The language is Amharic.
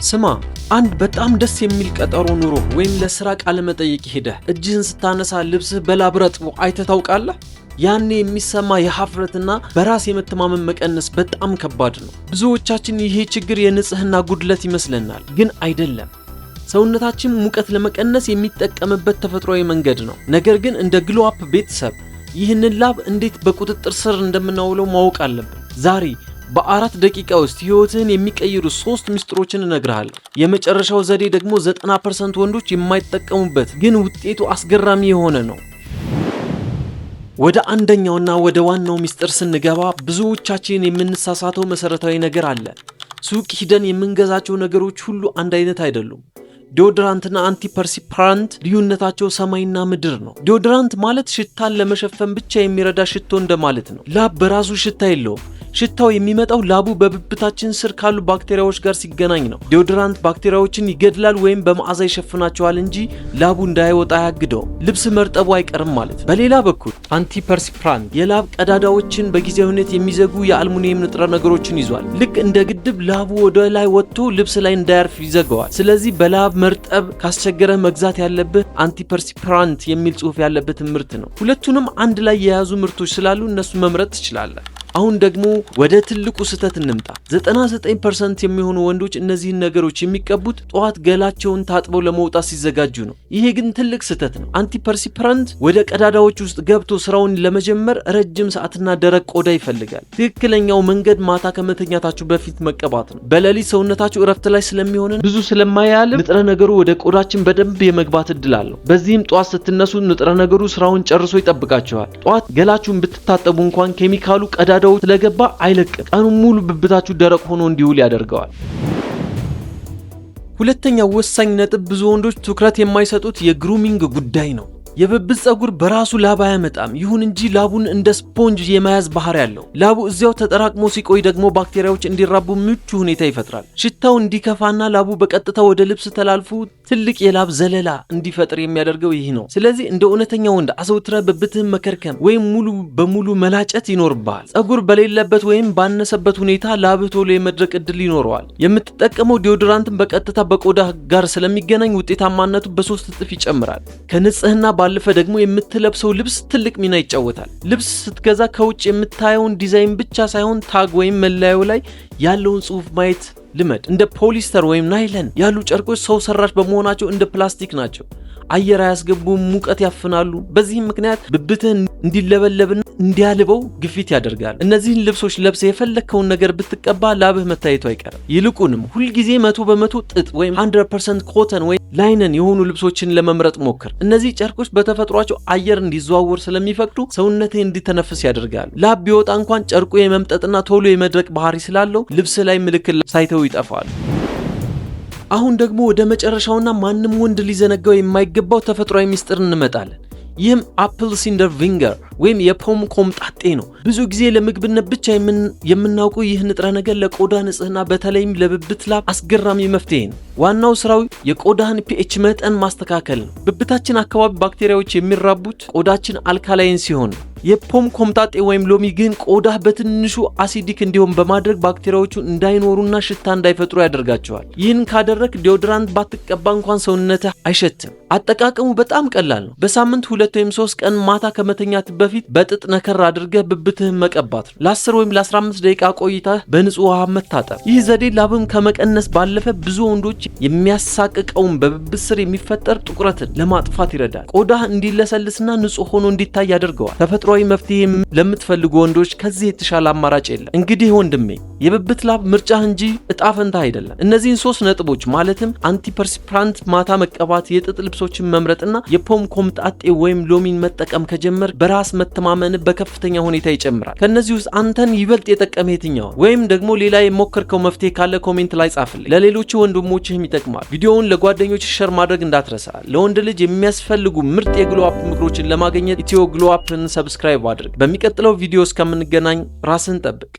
ስማ አንድ በጣም ደስ የሚል ቀጠሮ ኑሮ ወይም ለስራ ቃለ መጠይቅ ሄደህ እጅህን ስታነሳ ልብስህ በላብ ረጥቦ አይተህ ታውቃለህ? ያኔ የሚሰማ የሀፍረትና በራስ የመተማመን መቀነስ በጣም ከባድ ነው። ብዙዎቻችን ይሄ ችግር የንጽህና ጉድለት ይመስለናል፣ ግን አይደለም። ሰውነታችን ሙቀት ለመቀነስ የሚጠቀምበት ተፈጥሯዊ መንገድ ነው። ነገር ግን እንደ ግሎ አፕ ቤተሰብ ይህንን ላብ እንዴት በቁጥጥር ስር እንደምናውለው ማወቅ አለብን። ዛሬ በ4 ደቂቃ ውስጥ ህይወትህን የሚቀይሩ 3 ሚስጥሮችን እነግርሃለሁ። የመጨረሻው ዘዴ ደግሞ 90% ወንዶች የማይጠቀሙበት ግን ውጤቱ አስገራሚ የሆነ ነው። ወደ አንደኛውና ወደ ዋናው ሚስጥር ስንገባ ብዙዎቻችን የምንሳሳተው መሰረታዊ ነገር አለ። ሱቅ ሂደን የምንገዛቸው ነገሮች ሁሉ አንድ አይነት አይደሉም። ዲዮድራንትና አንቲፐርሲፓራንት ልዩነታቸው ሰማይና ምድር ነው። ዲዮድራንት ማለት ሽታን ለመሸፈን ብቻ የሚረዳ ሽቶ እንደማለት ነው። ላብ በራሱ ሽታ የለውም። ሽታው የሚመጣው ላቡ በብብታችን ስር ካሉ ባክቴሪያዎች ጋር ሲገናኝ ነው። ዲዮድራንት ባክቴሪያዎችን ይገድላል ወይም በመዓዛ ይሸፍናቸዋል እንጂ ላቡ እንዳይወጣ አያግደውም። ልብስ መርጠቡ አይቀርም ማለት ነው። በሌላ በኩል አንቲፐርሲፓራንት የላብ ቀዳዳዎችን በጊዜያዊነት የሚዘጉ የአልሙኒየም ንጥረ ነገሮችን ይዟል። ልክ እንደ ግድብ ላቡ ወደ ላይ ወጥቶ ልብስ ላይ እንዳያርፍ ይዘጋዋል። ስለዚህ በላብ መርጠብ ካስቸገረ መግዛት ያለብህ አንቲፐርሲፓራንት የሚል ጽሑፍ ያለበት ምርት ነው። ሁለቱንም አንድ ላይ የያዙ ምርቶች ስላሉ እነሱ መምረጥ ትችላለህ። አሁን ደግሞ ወደ ትልቁ ስህተት እንምጣ። 99% የሚሆኑ ወንዶች እነዚህን ነገሮች የሚቀቡት ጠዋት ገላቸውን ታጥበው ለመውጣት ሲዘጋጁ ነው። ይሄ ግን ትልቅ ስህተት ነው። አንቲፐርሲፓራንት ወደ ቀዳዳዎች ውስጥ ገብቶ ስራውን ለመጀመር ረጅም ሰዓትና ደረቅ ቆዳ ይፈልጋል። ትክክለኛው መንገድ ማታ ከመተኛታችሁ በፊት መቀባት ነው። በሌሊት ሰውነታችሁ እረፍት ላይ ስለሚሆን ብዙ ስለማያልም ንጥረ ነገሩ ወደ ቆዳችን በደንብ የመግባት እድል አለው። በዚህም ጠዋት ስትነሱ ንጥረ ነገሩ ስራውን ጨርሶ ይጠብቃችኋል። ጠዋት ገላችሁን ብትታጠቡ እንኳን ኬሚካሉ ቀዳዳው ስለገባ አይለቅም። ቀኑን ሙሉ ብብታችሁ ደረቅ ሆኖ እንዲውል ያደርገዋል። ሁለተኛው ወሳኝ ነጥብ ብዙ ወንዶች ትኩረት የማይሰጡት የግሩሚንግ ጉዳይ ነው። የብብት ጸጉር በራሱ ላብ አያመጣም። ይሁን እንጂ ላቡን እንደ ስፖንጅ የመያዝ ባህሪ ያለው። ላቡ እዚያው ተጠራቅሞ ሲቆይ ደግሞ ባክቴሪያዎች እንዲራቡ ምቹ ሁኔታ ይፈጥራል። ሽታው እንዲከፋና ላቡ በቀጥታ ወደ ልብስ ተላልፎ ትልቅ የላብ ዘለላ እንዲፈጥር የሚያደርገው ይህ ነው። ስለዚህ እንደ እውነተኛ ወንድ አዘውትረ ብብትህን መከርከም ወይም ሙሉ በሙሉ መላጨት ይኖርብሃል። ጸጉር በሌለበት ወይም ባነሰበት ሁኔታ ላብህ ቶሎ የመድረቅ እድል ይኖረዋል። የምትጠቀመው ዲዮድራንትን በቀጥታ በቆዳ ጋር ስለሚገናኝ ውጤታማነቱ በ3 እጥፍ ይጨምራል። ከንጽህና ባለፈ ደግሞ የምትለብሰው ልብስ ትልቅ ሚና ይጫወታል። ልብስ ስትገዛ ከውጭ የምታየውን ዲዛይን ብቻ ሳይሆን ታግ ወይም መለያው ላይ ያለውን ጽሑፍ ማየት ልመድ። እንደ ፖሊስተር ወይም ናይለን ያሉ ጨርቆች ሰው ሰራሽ በመሆናቸው እንደ ፕላስቲክ ናቸው። አየር አያስገቡም፣ ሙቀት ያፍናሉ። በዚህም ምክንያት ብብትህን እንዲለበለብና እንዲያልበው ግፊት ያደርጋል። እነዚህን ልብሶች ለብሰህ የፈለከውን ነገር ብትቀባ ላብህ መታየቱ አይቀርም። ይልቁንም ሁልጊዜ 100% ጥጥ ወይም 100% ኮተን ወይም ላይነን የሆኑ ልብሶችን ለመምረጥ ሞክር። እነዚህ ጨርቆች በተፈጥሯቸው አየር እንዲዘዋወር ስለሚፈቅዱ ሰውነትህ እንዲተነፍስ ያደርጋል። ላብ ቢወጣ እንኳን ጨርቁ የመምጠጥና ቶሎ የመድረቅ ባህሪ ስላለው ልብስ ላይ ምልክት ሳይተው ይጠፋል። አሁን ደግሞ ወደ መጨረሻውና ማንም ወንድ ሊዘነጋው የማይገባው ተፈጥሯዊ ሚስጥር እንመጣለን። ይህም አፕል ሲንደር ቪንገር ወይም የፖም ኮምጣጤ ነው። ብዙ ጊዜ ለምግብነት ብቻ የምናውቀው ይህ ንጥረ ነገር ለቆዳ ንጽህና በተለይም ለብብት ላብ አስገራሚ መፍትሄ ነው። ዋናው ስራው የቆዳህን ፒኤች መጠን ማስተካከል ነው። ብብታችን አካባቢ ባክቴሪያዎች የሚራቡት ቆዳችን አልካላይን ሲሆን ነው። የፖም ኮምጣጤ ወይም ሎሚ ግን ቆዳህ በትንሹ አሲዲክ እንዲሆን በማድረግ ባክቴሪያዎቹ እንዳይኖሩና ሽታ እንዳይፈጥሩ ያደርጋቸዋል። ይህን ካደረክ ዲዮድራንት ባትቀባ እንኳን ሰውነትህ አይሸትም። አጠቃቀሙ በጣም ቀላል ነው። በሳምንት 2 ወይም 3 ቀን ማታ ከመተኛት በፊት በጥጥ ነከር አድርገህ ብብትህን መቀባት ነው። ለ10 ወይም ለ15 ደቂቃ ቆይተህ በንጹህ ውሃ መታጠብ። ይህ ዘዴ ላብን ከመቀነስ ባለፈ ብዙ ወንዶች የሚያሳቅቀውን በብብት ስር የሚፈጠር ጥቁረትን ለማጥፋት ይረዳል። ቆዳህ እንዲለሰልስና ንጹህ ሆኖ እንዲታይ ያደርገዋል። ተፈጥሯዊ መፍትሄ ለምትፈልጉ ወንዶች ከዚህ የተሻለ አማራጭ የለም። እንግዲህ ወንድሜ የብብት ላብ ምርጫህ እንጂ እጣ ፈንታ አይደለም። እነዚህን 3 ነጥቦች ማለትም አንቲፐርሲፓራንት ማታ መቀባት፣ የጥጥ ልብሶችን መምረጥና የፖም ኮምጣጤ ወይም ሎሚን መጠቀም ከጀመር በራስ መተማመን በከፍተኛ ሁኔታ ይጨምራል። ከነዚህ ውስጥ አንተን ይበልጥ የጠቀመ የትኛው ወይም ደግሞ ሌላ የሞከርከው መፍትሄ ካለ ኮሜንት ላይ ጻፍልኝ። ለሌሎች ወንድሞችህም ይጠቅማል። ቪዲዮውን ለጓደኞች ሼር ማድረግ እንዳትረሳ። ለወንድ ልጅ የሚያስፈልጉ ምርጥ የግሎ አፕ ምክሮችን ለማግኘት ኢትዮ ግሎ አፕን ሰብስክራይብ አድርግ። በሚቀጥለው ቪዲዮ እስከምንገናኝ ራስን ጠብቅ።